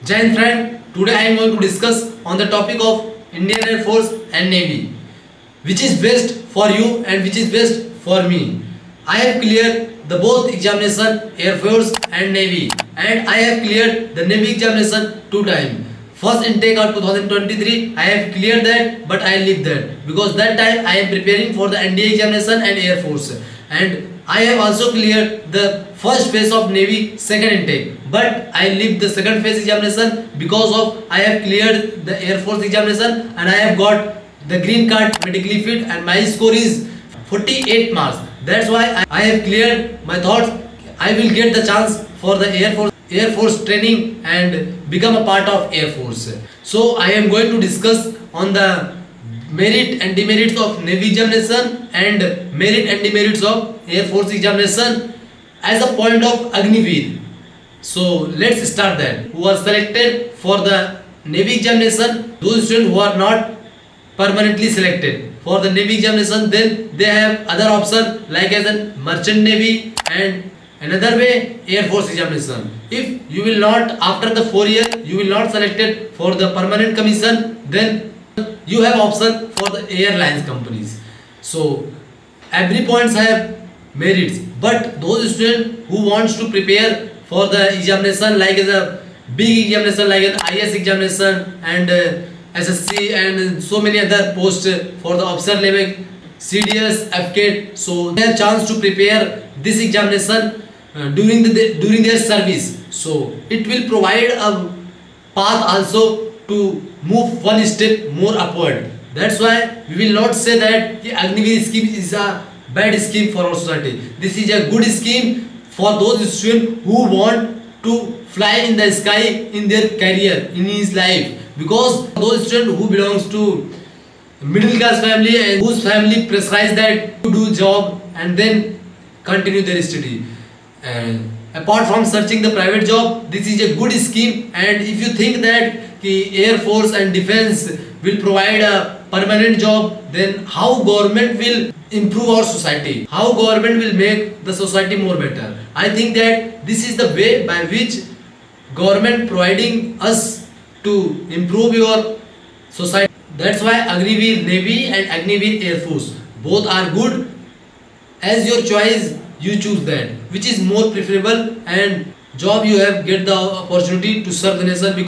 Giant friend, today I am going to discuss on the topic of Indian Air Force and Navy, which is best for you and which is best for me. I have cleared the both examination Air Force and Navy, and I have cleared the Navy examination 2 times. First intake of 2023 I have cleared that, but I leave that because that time I am preparing for the NDA examination and Air Force, and I have also cleared the first phase of Navy second intake, but I leave the second phase examination because of I have cleared the Air Force examination and I have got the green card medically fit and my score is 48 marks. That's why I have cleared my thoughts. I will get the chance for the Air Force training and become a part of Air Force. So I am going to discuss on the merit and demerits of Navy examination and merit and demerits of Air Force examination as a point of Agniveer. So let's start that. Who are selected for the Navy examination, those students who are not permanently selected for the Navy examination, then they have other option like as a merchant Navy and another way Air Force examination. If you will not after the 4 year you will not selected for the permanent commission, then you have option for the airlines companies. So every points have merits, but those students who wants to prepare for the examination like as a big examination like an IS examination and SSC and so many other posts for the officer level, CDS, FCAT, so they have chance to prepare this examination during their service. So it will provide a path also to move one step more upward. That's why we will not say that the Agniveer scheme is a bad scheme for our society. This is a good scheme for those students who want to fly in the sky in their career, in his life. Because those students who belongs to middle class family and whose family pressurize that to do job and then continue their study. And apart from searching the private job, this is a good scheme. And if you think that the Air Force and Defense will provide a permanent job, then how government will improve our society? How government will make the society more better? I think that this is the way by which government providing us to improve your society. That's why Agniveer Navy and Agniveer Air Force both are good. As your choice, you choose that which is more preferable and job you have get the opportunity to serve the nation.